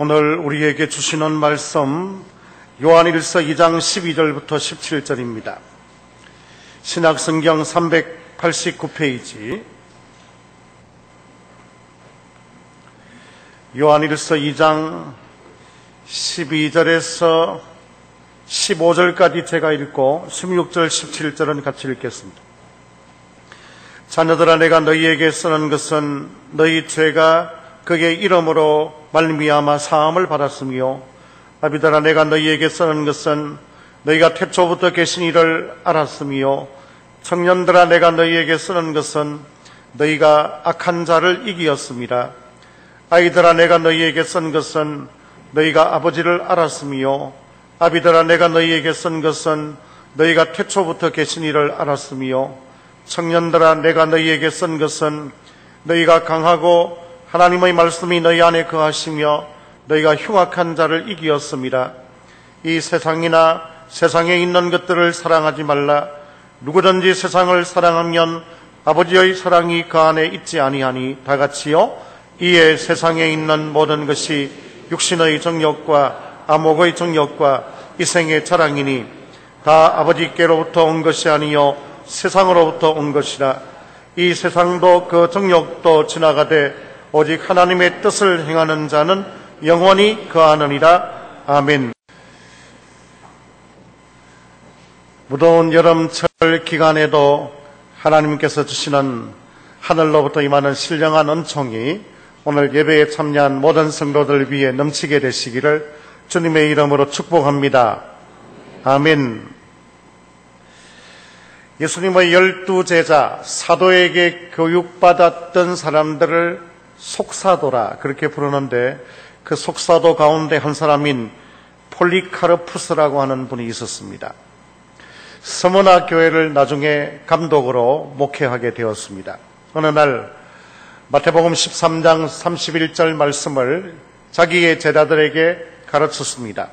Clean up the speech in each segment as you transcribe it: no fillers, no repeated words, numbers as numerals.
오늘 우리에게 주시는 말씀 요한일서 2장 12절부터 17절입니다. 신약성경 389페이지 요한일서 2장 12절에서 15절까지 제가 읽고 16절, 17절은 같이 읽겠습니다. 자녀들아, 내가 너희에게 쓰는 것은 너희 죄가 그의 이름으로 말미암아 사함을 받았으며, 아비들아, 내가 너희에게 쓰는 것은 너희가 태초부터 계신 이를 알았으며, 청년들아, 내가 너희에게 쓰는 것은 너희가 악한 자를 이기었습니다. 아이들아, 내가 너희에게 쓴 것은 너희가 아버지를 알았으며, 아비들아, 내가 너희에게 쓴 것은 너희가 태초부터 계신 이를 알았으며, 청년들아, 내가 너희에게 쓴 것은 너희가 강하고 하나님의 말씀이 너희 안에 거하시며 너희가 흉악한 자를 이기었습니다. 이 세상이나 세상에 있는 것들을 사랑하지 말라. 누구든지 세상을 사랑하면 아버지의 사랑이 그 안에 있지 아니하니, 다같이요 이에 세상에 있는 모든 것이 육신의 정욕과 안목의 정욕과 이생의 자랑이니 다 아버지께로부터 온 것이 아니요 세상으로부터 온 것이라. 이 세상도 그 정욕도 지나가되 오직 하나님의 뜻을 행하는 자는 영원히 거하느니라. 아멘. 무더운 여름철 기간에도 하나님께서 주시는 하늘로부터 임하는 신령한 은총이 오늘 예배에 참여한 모든 성도들 위해 넘치게 되시기를 주님의 이름으로 축복합니다. 아멘. 예수님의 12제자 사도에게 교육받았던 사람들을 속사도라 그렇게 부르는데, 그 속사도 가운데 한 사람인 폴리카르푸스라고 하는 분이 있었습니다. 서머나 교회를 나중에 감독으로 목회하게 되었습니다. 어느 날 마태복음 13장 31절 말씀을 자기의 제자들에게 가르쳤습니다.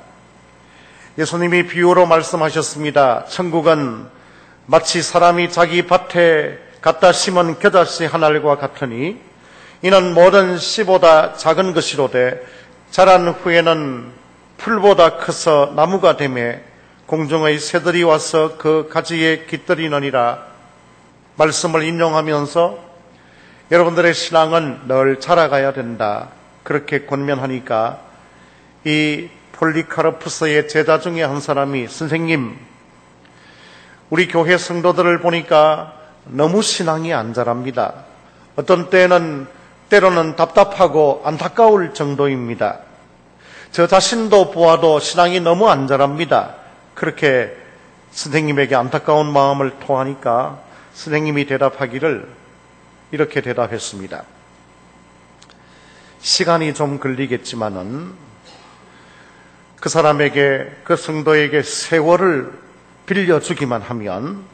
예수님이 비유로 말씀하셨습니다. 천국은 마치 사람이 자기 밭에 갖다 심은 겨자씨 한 알과 같으니, 이는 모든 씨보다 작은 것이로되 자란 후에는 풀보다 커서 나무가 되매 공중의 새들이 와서 그 가지에 깃들이느니라. 말씀을 인용하면서 여러분들의 신앙은 늘 자라가야 된다 그렇게 권면하니까, 이 폴리카르푸스의 제자 중에 한 사람이, 선생님, 우리 교회 성도들을 보니까 너무 신앙이 안 자랍니다. 어떤 때로는 답답하고 안타까울 정도입니다. 저 자신도 보아도 신앙이 너무 안 자랍니다. 그렇게 선생님에게 안타까운 마음을 토하니까 선생님이 대답하기를 이렇게 대답했습니다. 시간이 좀 걸리겠지만은 그 사람에게, 그 성도에게 세월을 빌려주기만 하면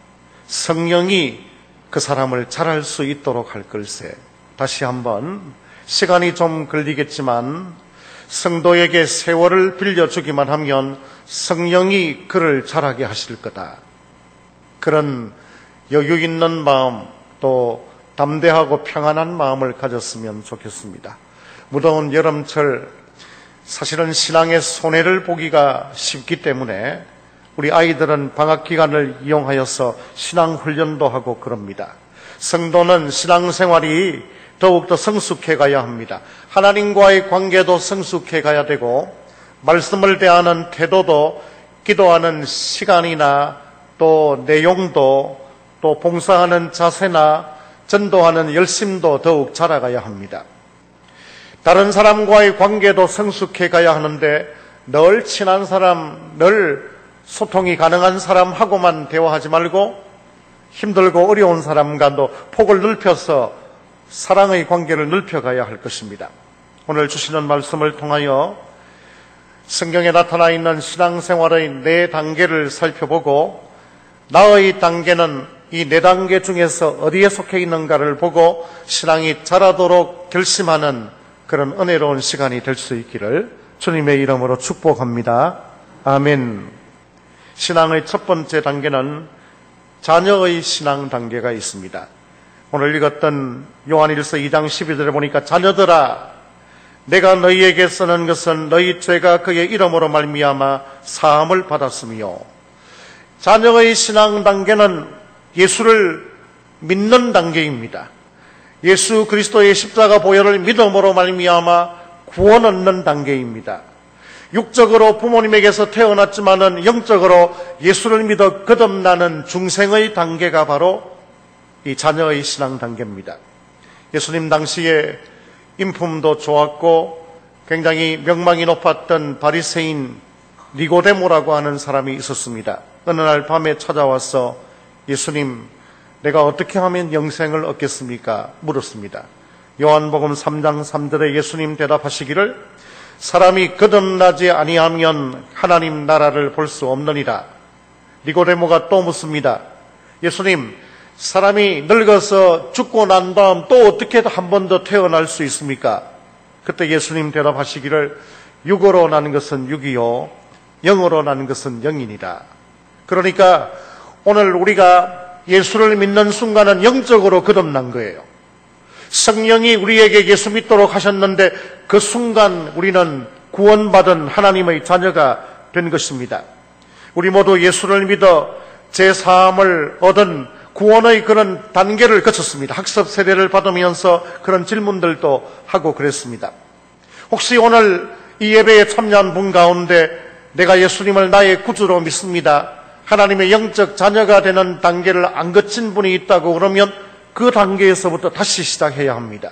성령이 그 사람을 잘할 수 있도록 할 걸세. 다시 한번, 시간이 좀 걸리겠지만 성도에게 세월을 빌려주기만 하면 성령이 그를 잘하게 하실 거다. 그런 여유 있는 마음, 또 담대하고 평안한 마음을 가졌으면 좋겠습니다. 무더운 여름철, 사실은 신앙의 손해를 보기가 쉽기 때문에 우리 아이들은 방학 기간을 이용하여서 신앙 훈련도 하고 그럽니다. 성도는 신앙생활이 더욱더 성숙해 가야 합니다. 하나님과의 관계도 성숙해 가야 되고, 말씀을 대하는 태도도, 기도하는 시간이나 또 내용도, 또 봉사하는 자세나 전도하는 열심도 더욱 자라가야 합니다. 다른 사람과의 관계도 성숙해 가야 하는데, 늘 친한 사람, 늘 소통이 가능한 사람하고만 대화하지 말고 힘들고 어려운 사람과도 폭을 넓혀서 사랑의 관계를 넓혀가야 할 것입니다. 오늘 주시는 말씀을 통하여 성경에 나타나 있는 신앙생활의 4단계를 살펴보고, 나의 단계는 이 4단계 중에서 어디에 속해 있는가를 보고 신앙이 자라도록 결심하는 그런 은혜로운 시간이 될 수 있기를 주님의 이름으로 축복합니다. 아멘. 신앙의 첫 번째 단계는 자녀의 신앙 단계가 있습니다. 오늘 읽었던 요한일서 2장 12절에 보니까 자녀들아, 내가 너희에게 쓰는 것은 너희 죄가 그의 이름으로 말미암아 사함을 받았으며, 자녀의 신앙 단계는 예수를 믿는 단계입니다. 예수 그리스도의 십자가 보혈을 믿음으로 말미암아 구원 얻는 단계입니다. 육적으로 부모님에게서 태어났지만은 영적으로 예수를 믿어 거듭나는 중생의 단계가 바로 이 자녀의 신앙 단계입니다. 예수님 당시에 인품도 좋았고 굉장히 명망이 높았던 바리새인 니고데모라고 하는 사람이 있었습니다. 어느 날 밤에 찾아와서 예수님, 내가 어떻게 하면 영생을 얻겠습니까? 물었습니다. 요한복음 3장 3절에 예수님 대답하시기를, 사람이 거듭나지 아니하면 하나님 나라를 볼 수 없느니라. 니고데모가 또 묻습니다. 예수님, 사람이 늙어서 죽고 난 다음 또 어떻게 한 번 더 태어날 수 있습니까? 그때 예수님 대답하시기를, 육으로 나는 것은 육이요 영으로 나는 것은 영이니라. 그러니까 오늘 우리가 예수를 믿는 순간은 영적으로 거듭난 거예요. 성령이 우리에게 예수 믿도록 하셨는데 그 순간 우리는 구원받은 하나님의 자녀가 된 것입니다. 우리 모두 예수를 믿어 제사함을 얻은 구원의 그런 단계를 거쳤습니다. 학습 세례를 받으면서 그런 질문들도 하고 그랬습니다. 혹시 오늘 이 예배에 참여한 분 가운데 내가 예수님을 나의 구주로 믿습니다, 하나님의 영적 자녀가 되는 단계를 안 거친 분이 있다고 그러면 그 단계에서부터 다시 시작해야 합니다.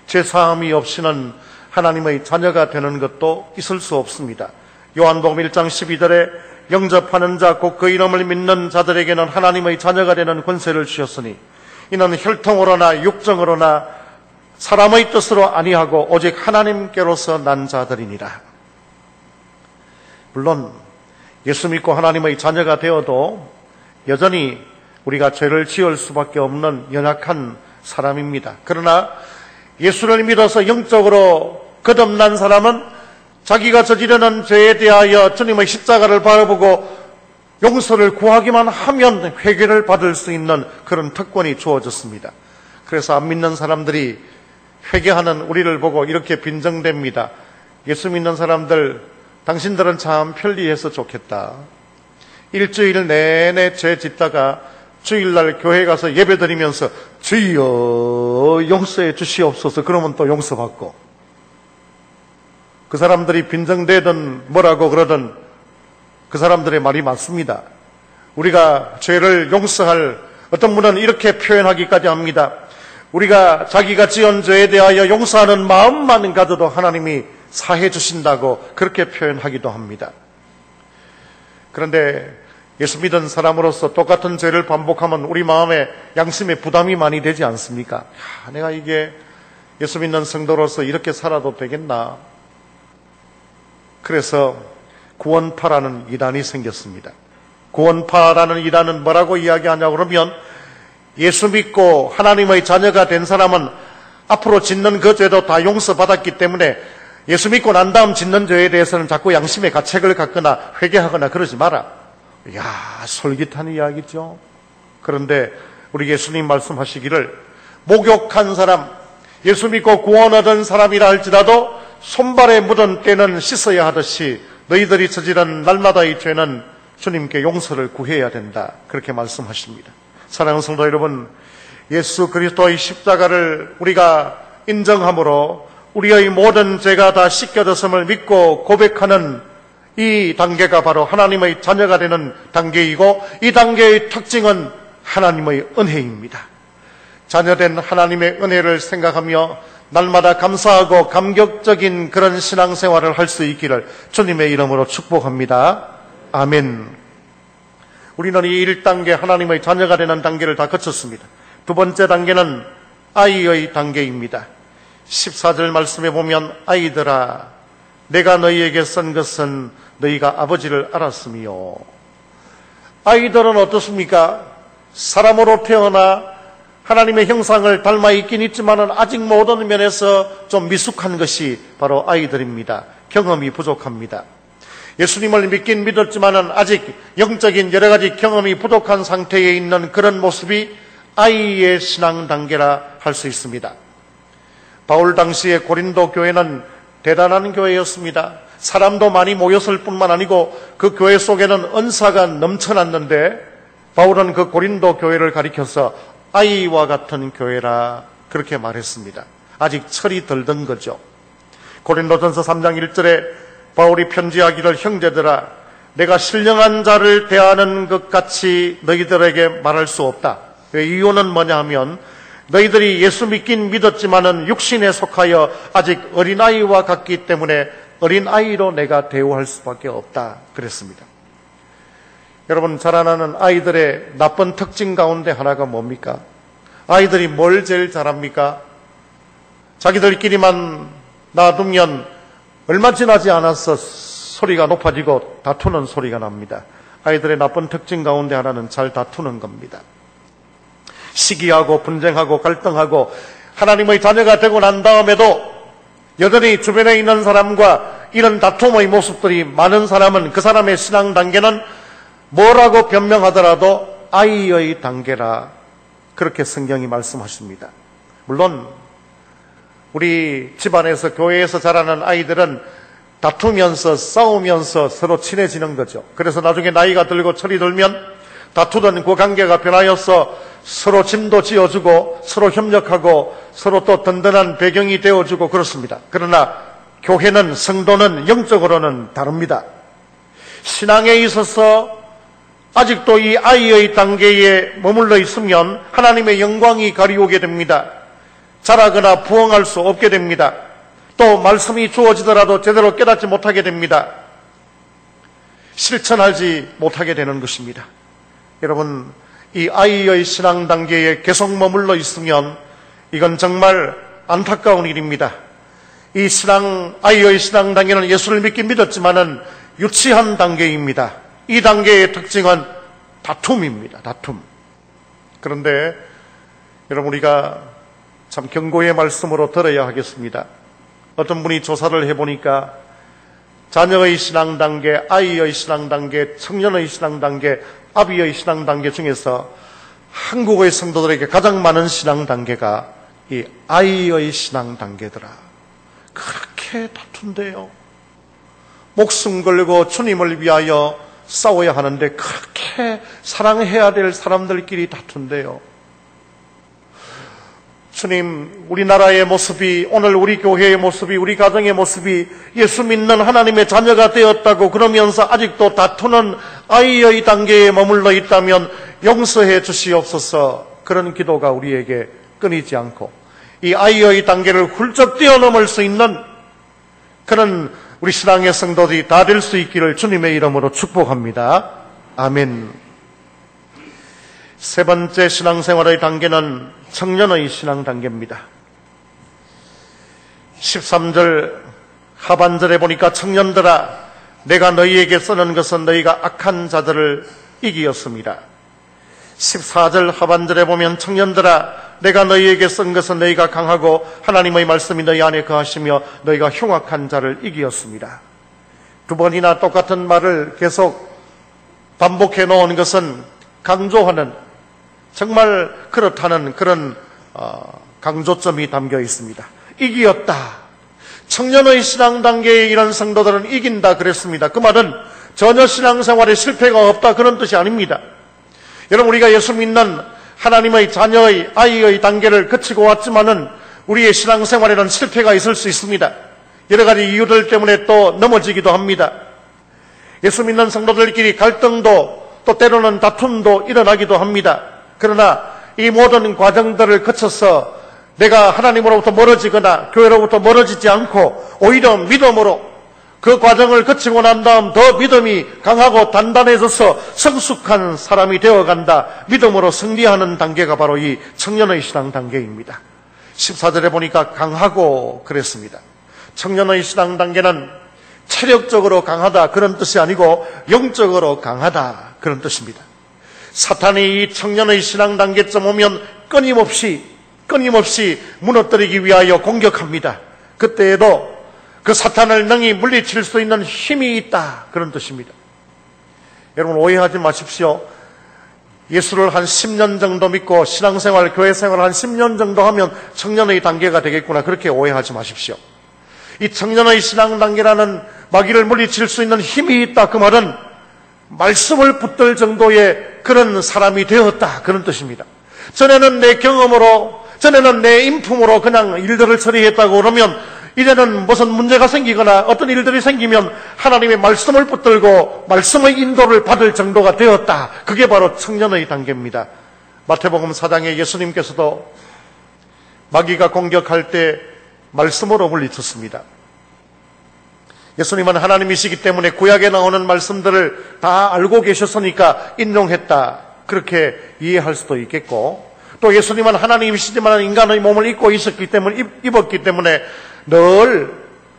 제사함이 없이는 하나님의 자녀가 되는 것도 있을 수 없습니다. 요한복음 1장 12절에 영접하는 자 곧 그 이름을 믿는 자들에게는 하나님의 자녀가 되는 권세를 주셨으니 이는 혈통으로나 육정으로나 사람의 뜻으로 아니하고 오직 하나님께로서 난 자들이니라. 물론 예수 믿고 하나님의 자녀가 되어도 여전히 우리가 죄를 지을 수밖에 없는 연약한 사람입니다. 그러나 예수를 믿어서 영적으로 거듭난 사람은 자기가 저지르는 죄에 대하여 주님의 십자가를 바라보고 용서를 구하기만 하면 회개를 받을 수 있는 그런 특권이 주어졌습니다. 그래서 안 믿는 사람들이 회개하는 우리를 보고 이렇게 빈정댑니다. 예수 믿는 사람들, 당신들은 참 편리해서 좋겠다. 일주일 내내 죄 짓다가 주일날 교회 가서 예배 드리면서 주여 용서해 주시옵소서 그러면 또 용서받고, 그 사람들이 빈정대든 뭐라고 그러든 그 사람들의 말이 맞습니다. 우리가 죄를 용서할, 어떤 분은 이렇게 표현하기까지 합니다. 우리가 자기가 지은 죄에 대하여 용서하는 마음만 가져도 하나님이 사해 주신다고 그렇게 표현하기도 합니다. 그런데 예수 믿은 사람으로서 똑같은 죄를 반복하면 우리 마음에 양심에 부담이 많이 되지 않습니까? 내가 이게 예수 믿는 성도로서 이렇게 살아도 되겠나? 그래서 구원파라는 이단이 생겼습니다. 구원파라는 이단은 뭐라고 이야기하냐고 그러면, 예수 믿고 하나님의 자녀가 된 사람은 앞으로 짓는 그 죄도 다 용서받았기 때문에 예수 믿고 난 다음 짓는 죄에 대해서는 자꾸 양심의 가책을 갖거나 회개하거나 그러지 마라. 이야, 솔깃한 이야기죠. 그런데 우리 예수님 말씀하시기를, 목욕한 사람, 예수 믿고 구원 얻은 사람이라 할지라도 손발에 묻은 때는 씻어야 하듯이 너희들이 저지른 날마다의 죄는 주님께 용서를 구해야 된다. 그렇게 말씀하십니다. 사랑하는 성도 여러분, 예수 그리스도의 십자가를 우리가 인정함으로 우리의 모든 죄가 다 씻겨졌음을 믿고 고백하는 이 단계가 바로 하나님의 자녀가 되는 단계이고, 이 단계의 특징은 하나님의 은혜입니다. 자녀된 하나님의 은혜를 생각하며 날마다 감사하고 감격적인 그런 신앙생활을 할 수 있기를 주님의 이름으로 축복합니다. 아멘. 우리는 이 1단계 하나님의 자녀가 되는 단계를 다 거쳤습니다. 두 번째 단계는 아이의 단계입니다. 14절 말씀에 보면, 아이들아 내가 너희에게 쓴 것은 너희가 아버지를 알았으며. 아이들은 어떻습니까? 사람으로 태어나 하나님의 형상을 닮아 있긴 있지만 아직 모든 면에서 좀 미숙한 것이 바로 아이들입니다. 경험이 부족합니다. 예수님을 믿긴 믿었지만 아직 영적인 여러 가지 경험이 부족한 상태에 있는 그런 모습이 아이의 신앙 단계라 할 수 있습니다. 바울 당시에 고린도 교회는 대단한 교회였습니다. 사람도 많이 모였을 뿐만 아니고 그 교회 속에는 은사가 넘쳐났는데 바울은 그 고린도 교회를 가리켜서 아이와 같은 교회라 그렇게 말했습니다. 아직 철이 덜 든 거죠. 고린도전서 3장 1절에 바울이 편지하기를 형제들아 내가 신령한 자를 대하는 것 같이 너희들에게 말할 수 없다. 이유는 뭐냐 하면 너희들이 예수 믿긴 믿었지만은 육신에 속하여 아직 어린아이와 같기 때문에 어린아이로 내가 대우할 수밖에 없다 그랬습니다. 여러분, 자라나는 아이들의 나쁜 특징 가운데 하나가 뭡니까? 아이들이 뭘 제일 잘합니까? 자기들끼리만 놔두면 얼마 지나지 않아서 소리가 높아지고 다투는 소리가 납니다. 아이들의 나쁜 특징 가운데 하나는 잘 다투는 겁니다. 시기하고 분쟁하고 갈등하고 하나님의 자녀가 되고 난 다음에도 여전히 주변에 있는 사람과 이런 다툼의 모습들이 많은 사람은 그 사람의 신앙 단계는 뭐라고 변명하더라도 아이의 단계라 그렇게 성경이 말씀하십니다. 물론 우리 집안에서 교회에서 자라는 아이들은 다투면서 싸우면서 서로 친해지는 거죠. 그래서 나중에 나이가 들고 철이 들면 다투던 그 관계가 변하여서 서로 짐도 지어주고 서로 협력하고 서로 또 든든한 배경이 되어주고 그렇습니다. 그러나 교회는 성도는 영적으로는 다릅니다. 신앙에 있어서 아직도 이 아이의 단계에 머물러 있으면 하나님의 영광이 가리우게 됩니다. 자라거나 부흥할 수 없게 됩니다. 또 말씀이 주어지더라도 제대로 깨닫지 못하게 됩니다. 실천하지 못하게 되는 것입니다. 여러분, 이 아이의 신앙 단계에 계속 머물러 있으면 이건 정말 안타까운 일입니다. 이 아이의 신앙 단계는 예수를 믿긴 믿었지만은 유치한 단계입니다. 이 단계의 특징은 다툼입니다. 다툼. 그런데 여러분, 우리가 참 경고의 말씀으로 들어야 하겠습니다. 어떤 분이 조사를 해보니까 자녀의 신앙 단계, 아이의 신앙 단계, 청년의 신앙 단계, 아비의 신앙 단계 중에서 한국의 성도들에게 가장 많은 신앙 단계가 이 아이의 신앙 단계더라. 그렇게 다툰대요. 목숨 걸고 주님을 위하여 싸워야 하는데 그렇게 사랑해야 될 사람들끼리 다툰대요. 주님, 우리나라의 모습이, 오늘 우리 교회의 모습이, 우리 가정의 모습이 예수 믿는 하나님의 자녀가 되었다고 그러면서 아직도 다투는 아이의 단계에 머물러 있다면 용서해 주시옵소서. 그런 기도가 우리에게 끊이지 않고 이 아이의 단계를 훌쩍 뛰어넘을 수 있는 그런 우리 신앙의 성도들이 다 될 수 있기를 주님의 이름으로 축복합니다. 아멘. 세 번째 신앙생활의 단계는 청년의 신앙 단계입니다. 13절 하반절에 보니까 청년들아 내가 너희에게 쓰는 것은 너희가 악한 자들을 이기었습니다. 14절 하반절에 보면 청년들아 내가 너희에게 쓴 것은 너희가 강하고 하나님의 말씀이 너희 안에 거하시며 너희가 흉악한 자를 이기었습니다. 두 번이나 똑같은 말을 계속 반복해 놓은 것은 강조하는, 정말 그렇다는 그런 강조점이 담겨 있습니다. 이기었다. 청년의 신앙 단계에 이런 성도들은 이긴다 그랬습니다. 그 말은 전혀 신앙생활에 실패가 없다 그런 뜻이 아닙니다. 여러분, 우리가 예수 믿는 하나님의 자녀의 아이의 단계를 거치고 왔지만은 우리의 신앙생활에는 실패가 있을 수 있습니다. 여러 가지 이유들 때문에 또 넘어지기도 합니다. 예수 믿는 성도들끼리 갈등도 또 때로는 다툼도 일어나기도 합니다. 그러나 이 모든 과정들을 거쳐서 내가 하나님으로부터 멀어지거나 교회로부터 멀어지지 않고 오히려 믿음으로 그 과정을 거치고 난 다음 더 믿음이 강하고 단단해져서 성숙한 사람이 되어간다. 믿음으로 승리하는 단계가 바로 이 청년의 신앙 단계입니다. 14절에 보니까 강하고 그랬습니다. 청년의 신앙 단계는 체력적으로 강하다 그런 뜻이 아니고 영적으로 강하다 그런 뜻입니다. 사탄이 이 청년의 신앙 단계쯤 오면 끊임없이 무너뜨리기 위하여 공격합니다. 그때에도 그 사탄을 능히 물리칠 수 있는 힘이 있다 그런 뜻입니다. 여러분, 오해하지 마십시오. 예수를 한 10년 정도 믿고 신앙생활, 교회생활 한 10년 정도 하면 청년의 단계가 되겠구나, 그렇게 오해하지 마십시오. 이 청년의 신앙 단계라는 마귀를 물리칠 수 있는 힘이 있다, 그 말은 말씀을 붙들 정도의 그런 사람이 되었다, 그런 뜻입니다. 전에는 내 경험으로, 전에는 내 인품으로 그냥 일들을 처리했다고 그러면 이제는 무슨 문제가 생기거나 어떤 일들이 생기면 하나님의 말씀을 붙들고 말씀의 인도를 받을 정도가 되었다. 그게 바로 청년의 단계입니다. 마태복음 4장에 예수님께서도 마귀가 공격할 때 말씀으로 물리쳤습니다. 예수님은 하나님이시기 때문에 구약에 나오는 말씀들을 다 알고 계셨으니까 인용했다, 그렇게 이해할 수도 있겠고, 또 예수님은 하나님이시지만 인간의 몸을 입고 입었기 때문에 늘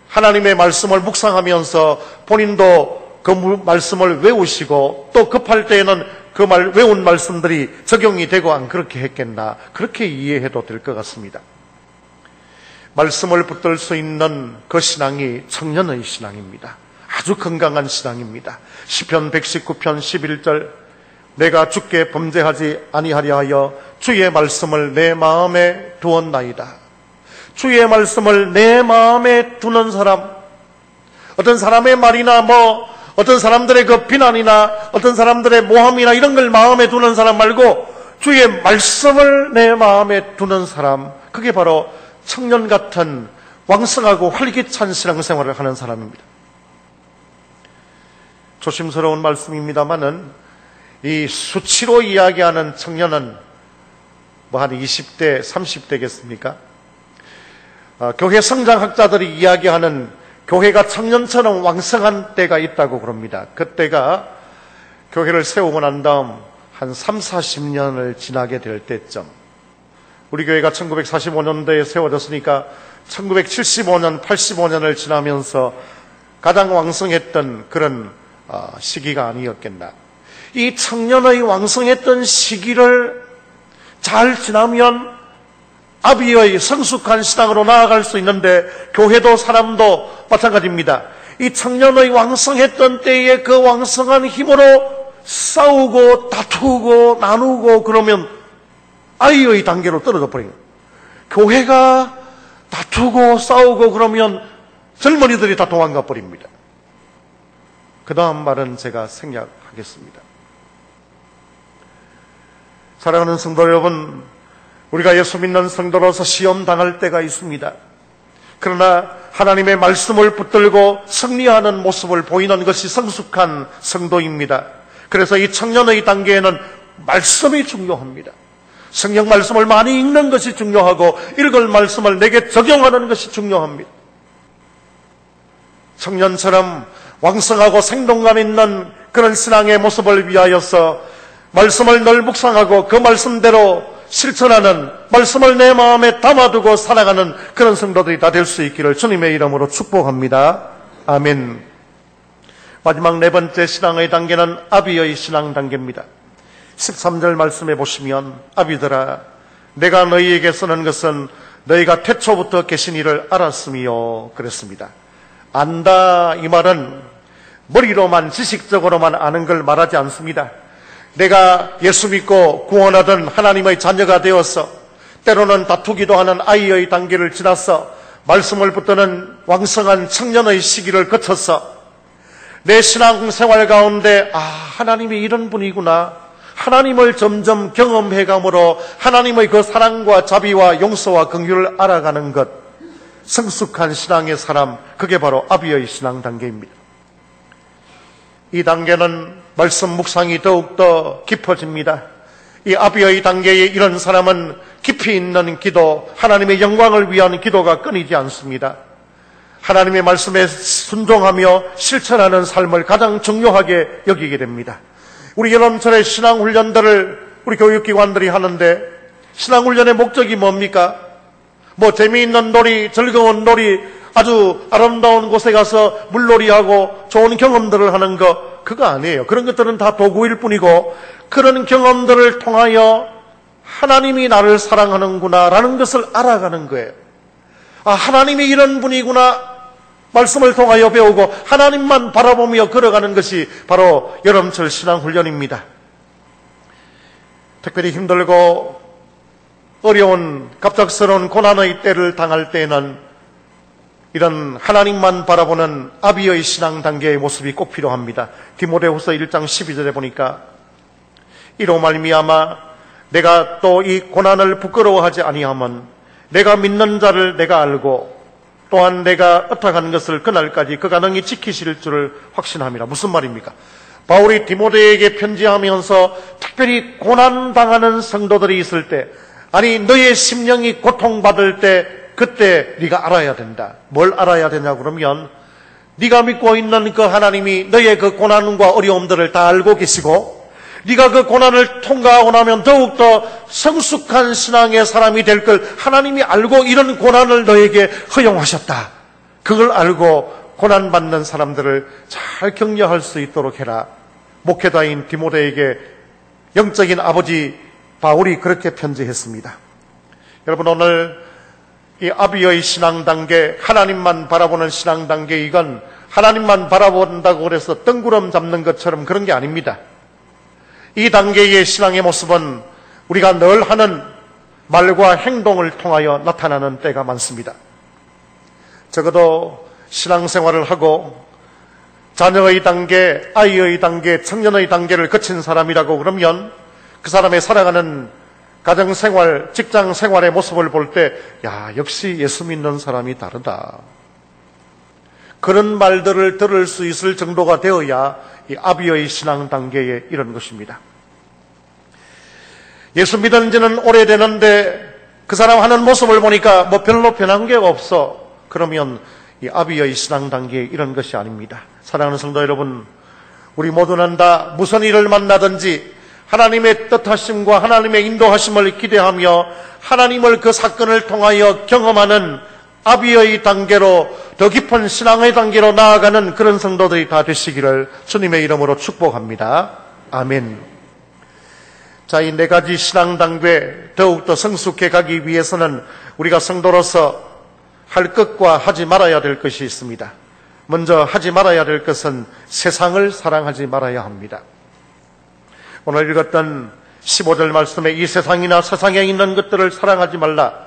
하나님의 말씀을 묵상하면서 본인도 그 말씀을 외우시고 또 급할 때에는 그 외운 말씀들이 적용이 되고 안 그렇게 했겠나, 그렇게 이해해도 될 것 같습니다. 말씀을 붙들 수 있는 그 신앙이 청년의 신앙입니다. 아주 건강한 신앙입니다. 시편 119편 11절, 내가 주께 범죄하지 아니하려 하여 주의 말씀을 내 마음에 두었나이다. 주의 말씀을 내 마음에 두는 사람, 어떤 사람의 말이나 어떤 사람들의 그 비난이나 어떤 사람들의 모함이나 이런 걸 마음에 두는 사람 말고 주의 말씀을 내 마음에 두는 사람, 그게 바로 청년 같은 왕성하고 활기찬 신앙생활을 하는 사람입니다. 조심스러운 말씀입니다만은 이 수치로 이야기하는 청년은 한 20대, 30대겠습니까? 교회 성장학자들이 이야기하는 교회가 청년처럼 왕성한 때가 있다고 그럽니다. 그때가 교회를 세우고 난 다음 한 3, 40년을 지나게 될 때쯤, 우리 교회가 1945년도에 세워졌으니까 1975년, 85년을 지나면서 가장 왕성했던 그런 시기가 아니었겠나. 이 청년의 왕성했던 시기를 잘 지나면 아비의 성숙한 신앙으로 나아갈 수 있는데, 교회도 사람도 마찬가지입니다. 이 청년의 왕성했던 때에 그 왕성한 힘으로 싸우고 다투고 나누고 그러면 아이의 단계로 떨어져 버린 거예요. 교회가 다투고 싸우고 그러면 젊은이들이 다 도망가 버립니다. 그 다음 말은 제가 생략하겠습니다. 사랑하는 성도 여러분, 우리가 예수 믿는 성도로서 시험 당할 때가 있습니다. 그러나 하나님의 말씀을 붙들고 승리하는 모습을 보이는 것이 성숙한 성도입니다. 그래서 이 청년의 단계에는 말씀이 중요합니다. 성경 말씀을 많이 읽는 것이 중요하고 읽을 말씀을 내게 적용하는 것이 중요합니다. 청년처럼 왕성하고 생동감 있는 그런 신앙의 모습을 위하여서 말씀을 늘 묵상하고 그 말씀대로 실천하는, 말씀을 내 마음에 담아두고 살아가는 그런 성도들이 다 될 수 있기를 주님의 이름으로 축복합니다. 아멘. 마지막 네 번째 신앙의 단계는 아비의 신앙 단계입니다. 13절 말씀해 보시면, 아비들아, 내가 너희에게 쓰는 것은 너희가 태초부터 계신 이를 알았으며, 그랬습니다. 안다, 이 말은 머리로만 지식적으로만 아는 걸 말하지 않습니다. 내가 예수 믿고 구원하던 하나님의 자녀가 되어서 때로는 다투기도 하는 아이의 단계를 지나서 말씀을 붙드는 왕성한 청년의 시기를 거쳐서 내 신앙생활 가운데 하나님이 이런 분이구나, 하나님을 점점 경험해감으로 하나님의 그 사랑과 자비와 용서와 긍휼을 알아가는 것, 성숙한 신앙의 사람, 그게 바로 아비의 신앙 단계입니다. 이 단계는 말씀 묵상이 더욱더 깊어집니다. 이 아비의 단계에 이런 사람은 깊이 있는 기도, 하나님의 영광을 위한 기도가 끊이지 않습니다. 하나님의 말씀에 순종하며 실천하는 삶을 가장 중요하게 여기게 됩니다. 우리 여름철에 신앙훈련들을 우리 교육기관들이 하는데, 신앙훈련의 목적이 뭡니까? 재미있는 놀이, 즐거운 놀이, 아주 아름다운 곳에 가서 물놀이하고 좋은 경험들을 하는 거, 그거 아니에요. 그런 것들은 다 도구일 뿐이고, 그런 경험들을 통하여 하나님이 나를 사랑하는구나 라는 것을 알아가는 거예요. 하나님이 이런 분이구나, 말씀을 통하여 배우고 하나님만 바라보며 걸어가는 것이 바로 여름철 신앙훈련입니다. 특별히 힘들고 어려운 갑작스러운 고난의 때를 당할 때에는 이런 하나님만 바라보는 아비의 신앙 단계의 모습이 꼭 필요합니다. 디모데후서 1장 12절에 보니까 이로 말미암아 내가 또 이 고난을 부끄러워하지 아니하면 내가 믿는 자를 내가 알고 또한 내가 의탁한 것을 그날까지 그가 능히 지키실 줄을 확신함이라. 무슨 말입니까? 바울이 디모데에게 편지하면서 특별히 고난당하는 성도들이 있을 때, 아니 너의 심령이 고통받을 때 그때 네가 알아야 된다. 뭘 알아야 되냐 그러면 네가 믿고 있는 그 하나님이 너의 그 고난과 어려움들을 다 알고 계시고 네가 그 고난을 통과하고 나면 더욱더 성숙한 신앙의 사람이 될 걸 하나님이 알고 이런 고난을 너에게 허용하셨다. 그걸 알고 고난받는 사람들을 잘 격려할 수 있도록 해라. 목회자인 디모데에게 영적인 아버지 바울이 그렇게 편지했습니다. 여러분, 오늘 이 아비의 신앙 단계, 하나님만 바라보는 신앙 단계, 이건 하나님만 바라본다고 해서 뜬구름 잡는 것처럼 그런 게 아닙니다. 이 단계의 신앙의 모습은 우리가 늘 하는 말과 행동을 통하여 나타나는 때가 많습니다. 적어도 신앙생활을 하고 자녀의 단계, 아이의 단계, 청년의 단계를 거친 사람이라고 그러면 그 사람의 살아가는 가정생활, 직장생활의 모습을 볼 때 역시 예수 믿는 사람이 다르다. 그런 말들을 들을 수 있을 정도가 되어야 이 아비의 신앙 단계에 이런 것입니다. 예수 믿은 지는 오래되는데 그 사람 하는 모습을 보니까 별로 변한 게 없어. 그러면 이 아비의 신앙 단계에 이런 것이 아닙니다. 사랑하는 성도 여러분, 우리 모두는 다 무슨 일을 만나든지 하나님의 뜻하심과 하나님의 인도하심을 기대하며 하나님을 그 사건을 통하여 경험하는 아비의 단계로, 더 깊은 신앙의 단계로 나아가는 그런 성도들이 다 되시기를 주님의 이름으로 축복합니다. 아멘. 자, 이 네 가지 신앙 단계 더욱더 성숙해 가기 위해서는 우리가 성도로서 할 것과 하지 말아야 될 것이 있습니다. 먼저 하지 말아야 될 것은 세상을 사랑하지 말아야 합니다. 오늘 읽었던 15절 말씀에 이 세상이나 세상에 있는 것들을 사랑하지 말라.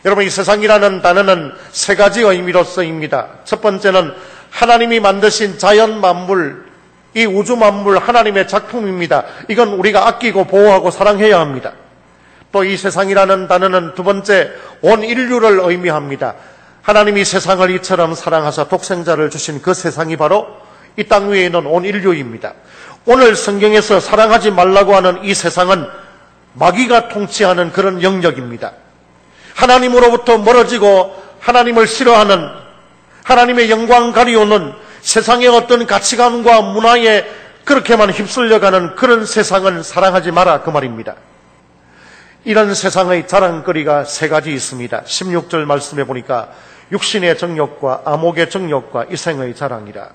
여러분, 이 세상이라는 단어는 세 가지 의미로 쓰입니다. 첫 번째는 하나님이 만드신 자연 만물, 이 우주 만물 하나님의 작품입니다. 이건 우리가 아끼고 보호하고 사랑해야 합니다. 또 이 세상이라는 단어는 두 번째 온 인류를 의미합니다. 하나님이 세상을 이처럼 사랑하사 독생자를 주신 그 세상이 바로 이 땅 위에 있는 온 인류입니다. 오늘 성경에서 사랑하지 말라고 하는 이 세상은 마귀가 통치하는 그런 영역입니다. 하나님으로부터 멀어지고 하나님을 싫어하는, 하나님의 영광 가리우는 세상의 어떤 가치관과 문화에 그렇게만 휩쓸려가는 그런 세상은 사랑하지 마라, 그 말입니다. 이런 세상의 자랑거리가 세 가지 있습니다. 16절 말씀해 보니까 육신의 정욕과 암흑의 정욕과 이생의 자랑이라.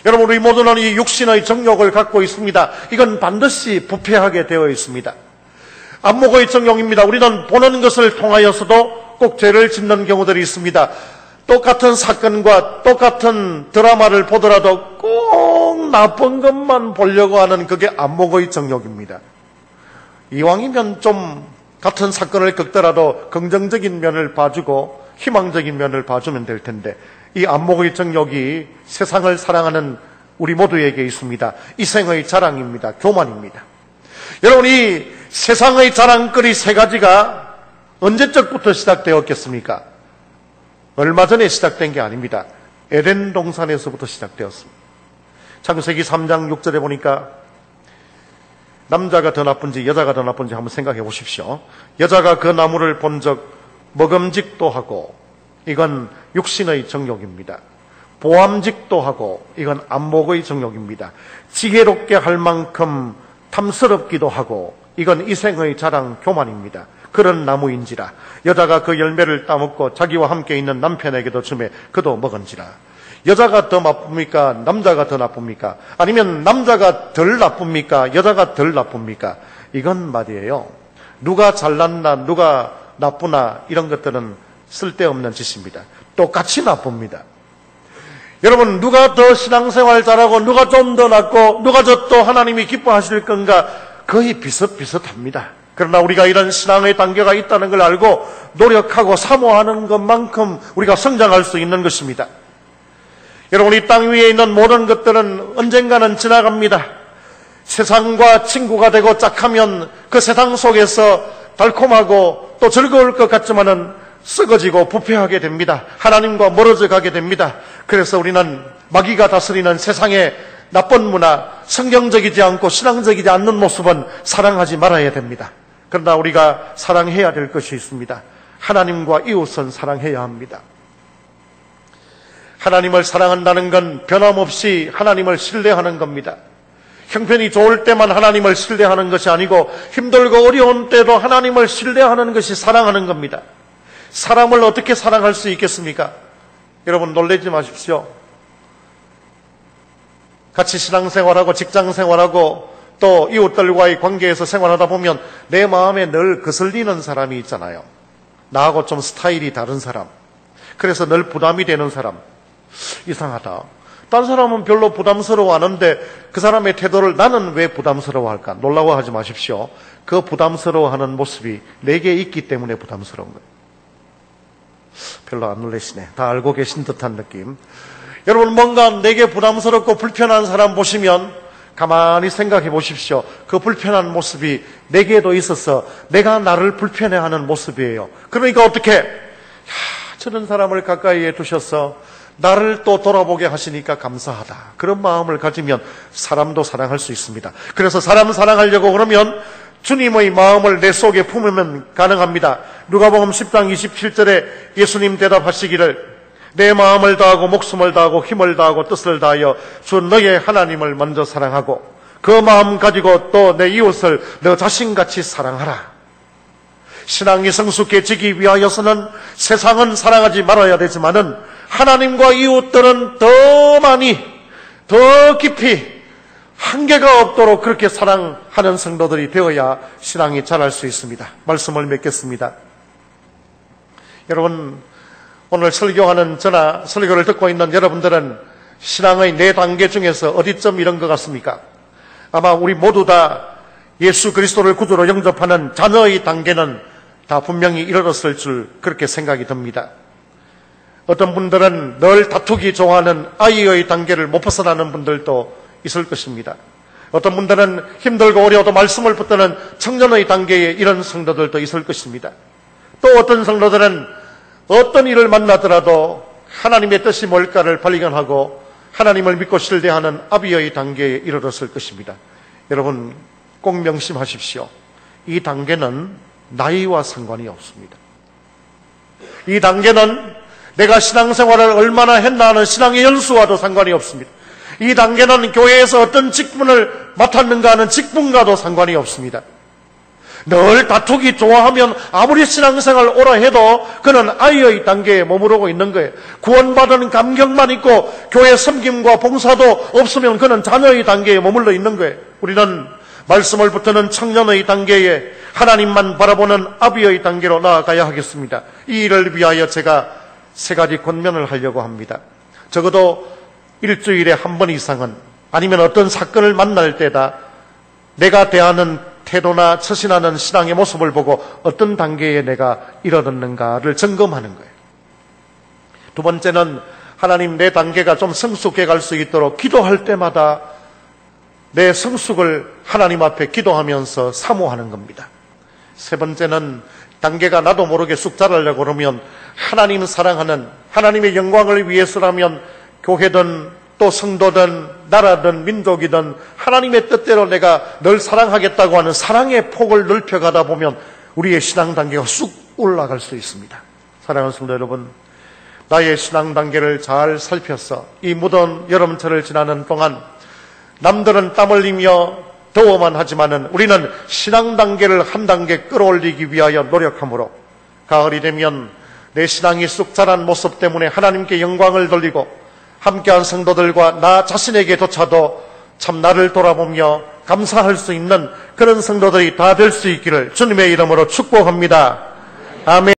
여러분, 우리 모두는 이 육신의 정욕을 갖고 있습니다. 이건 반드시 부패하게 되어 있습니다. 안목의 정욕입니다. 우리는 보는 것을 통하여서도 꼭 죄를 짓는 경우들이 있습니다. 똑같은 사건과 똑같은 드라마를 보더라도 꼭 나쁜 것만 보려고 하는 그게 안목의 정욕입니다. 이왕이면 좀 같은 사건을 겪더라도 긍정적인 면을 봐주고 희망적인 면을 봐주면 될 텐데, 이 안목의 정욕이 세상을 사랑하는 우리 모두에게 있습니다. 이생의 자랑입니다. 교만입니다. 여러분, 이 세상의 자랑거리 세 가지가 언제적부터 시작되었겠습니까? 얼마 전에 시작된 게 아닙니다. 에덴 동산에서부터 시작되었습니다. 창세기 3장 6절에 보니까 남자가 더 나쁜지 여자가 더 나쁜지 한번 생각해 보십시오. 여자가 그 나무를 본 적 먹음직도 하고, 이건 육신의 정욕입니다. 보암직도 하고, 이건 안목의 정욕입니다. 지혜롭게 할 만큼 탐스럽기도 하고, 이건 이생의 자랑 교만입니다. 그런 나무인지라 여자가 그 열매를 따먹고 자기와 함께 있는 남편에게도 주매 그도 먹은지라. 여자가 더 나쁩니까? 남자가 더 나쁩니까? 아니면 남자가 덜 나쁩니까? 여자가 덜 나쁩니까? 이건 말이에요, 누가 잘났나 누가 나쁘나 이런 것들은 쓸데없는 짓입니다. 똑같이 나쁩니다. 여러분, 누가 더 신앙생활 잘하고 누가 좀 더 낫고 누가 저 또 하나님이 기뻐하실 건가, 거의 비슷비슷합니다. 그러나 우리가 이런 신앙의 단계가 있다는 걸 알고 노력하고 사모하는 것만큼 우리가 성장할 수 있는 것입니다. 여러분, 이 땅 위에 있는 모든 것들은 언젠가는 지나갑니다. 세상과 친구가 되고 짝하면 그 세상 속에서 달콤하고 또 즐거울 것 같지만은 썩어지고 부패하게 됩니다. 하나님과 멀어져 가게 됩니다. 그래서 우리는 마귀가 다스리는 세상의 나쁜 문화, 성경적이지 않고 신앙적이지 않는 모습은 사랑하지 말아야 됩니다. 그러나 우리가 사랑해야 될 것이 있습니다. 하나님과 이웃은 사랑해야 합니다. 하나님을 사랑한다는 건 변함없이 하나님을 신뢰하는 겁니다. 형편이 좋을 때만 하나님을 신뢰하는 것이 아니고 힘들고 어려운 때도 하나님을 신뢰하는 것이 사랑하는 겁니다. 사람을 어떻게 사랑할 수 있겠습니까? 여러분, 놀라지 마십시오. 같이 신앙생활하고 직장생활하고 또 이웃들과의 관계에서 생활하다 보면 내 마음에 늘 거슬리는 사람이 있잖아요. 나하고 좀 스타일이 다른 사람, 그래서 늘 부담이 되는 사람. 이상하다, 딴 사람은 별로 부담스러워 하는데 그 사람의 태도를 나는 왜 부담스러워할까? 놀라워하지 마십시오. 그 부담스러워하는 모습이 내게 있기 때문에 부담스러운 거예요. 별로 안 놀라시네. 다 알고 계신 듯한 느낌. 여러분, 뭔가 내게 부담스럽고 불편한 사람 보시면 가만히 생각해 보십시오. 그 불편한 모습이 내게도 있어서 내가 나를 불편해하는 모습이에요. 그러니까 어떻게? 저런 사람을 가까이에 두셔서 나를 또 돌아보게 하시니까 감사하다, 그런 마음을 가지면 사람도 사랑할 수 있습니다. 그래서 사람 사랑하려고 그러면 주님의 마음을 내 속에 품으면 가능합니다. 누가복음 10장 27절에 예수님 대답하시기를 내 마음을 다하고 목숨을 다하고 힘을 다하고 뜻을 다하여 주 너의 하나님을 먼저 사랑하고 그 마음 가지고 또 내 이웃을 너 자신같이 사랑하라. 신앙이 성숙해지기 위하여서는 세상은 사랑하지 말아야 되지만은 하나님과 이웃들은 더 많이, 더 깊이 한계가 없도록 그렇게 사랑하는 성도들이 되어야 신앙이 자랄 수 있습니다. 말씀을 맺겠습니다. 여러분, 오늘 설교하는 저나 설교를 듣고 있는 여러분들은 신앙의 4단계 중에서 어디쯤 이런 것 같습니까? 아마 우리 모두 다 예수 그리스도를 구주로 영접하는 자녀의 단계는 다 분명히 이르렀을 줄 그렇게 생각이 듭니다. 어떤 분들은 늘 다투기 좋아하는 아이의 단계를 못 벗어나는 분들도 있을 것입니다. 어떤 분들은 힘들고 어려워도 말씀을 붙드는 청년의 단계에 이런 성도들도 있을 것입니다. 또 어떤 성도들은 어떤 일을 만나더라도 하나님의 뜻이 뭘까를 발견하고 하나님을 믿고 신뢰하는 아비의 단계에 이르렀을 것입니다. 여러분, 꼭 명심하십시오. 이 단계는 나이와 상관이 없습니다. 이 단계는 내가 신앙생활을 얼마나 했나 하는 신앙의 연수와도 상관이 없습니다. 이 단계는 교회에서 어떤 직분을 맡았는가 하는 직분과도 상관이 없습니다. 늘 다투기 좋아하면 아무리 신앙생활 오라 해도 그는 아이의 단계에 머무르고 있는 거예요. 구원받은 감격만 있고 교회 섬김과 봉사도 없으면 그는 자녀의 단계에 머물러 있는 거예요. 우리는 말씀을 붙드는 청년의 단계에 하나님만 바라보는 아비의 단계로 나아가야 하겠습니다. 이 일을 위하여 제가 3가지 권면을 하려고 합니다. 적어도 일주일에 한 번 이상은, 아니면 어떤 사건을 만날 때다 내가 대하는 태도나 처신하는 신앙의 모습을 보고 어떤 단계에 내가 이르렀는가를 점검하는 거예요. 2번째는 하나님, 내 단계가 좀 성숙해 갈 수 있도록 기도할 때마다 내 성숙을 하나님 앞에 기도하면서 사모하는 겁니다. 3번째는 단계가 나도 모르게 쑥 자라려고 그러면 하나님 사랑하는, 하나님의 영광을 위해서라면 교회든 또 성도든 나라든 민족이든 하나님의 뜻대로 내가 늘 사랑하겠다고 하는 사랑의 폭을 넓혀가다 보면 우리의 신앙 단계가 쑥 올라갈 수 있습니다. 사랑하는 성도 여러분, 나의 신앙 단계를 잘 살펴서 이 무더운 여름철을 지나는 동안 남들은 땀 흘리며 더워만 하지만은 우리는 신앙 단계를 한 단계 끌어올리기 위하여 노력하므로 가을이 되면 내 신앙이 쑥 자란 모습 때문에 하나님께 영광을 돌리고 함께한 성도들과 나 자신에게조차도 참 나를 돌아보며 감사할 수 있는 그런 성도들이 다 될 수 있기를 주님의 이름으로 축복합니다. 아멘.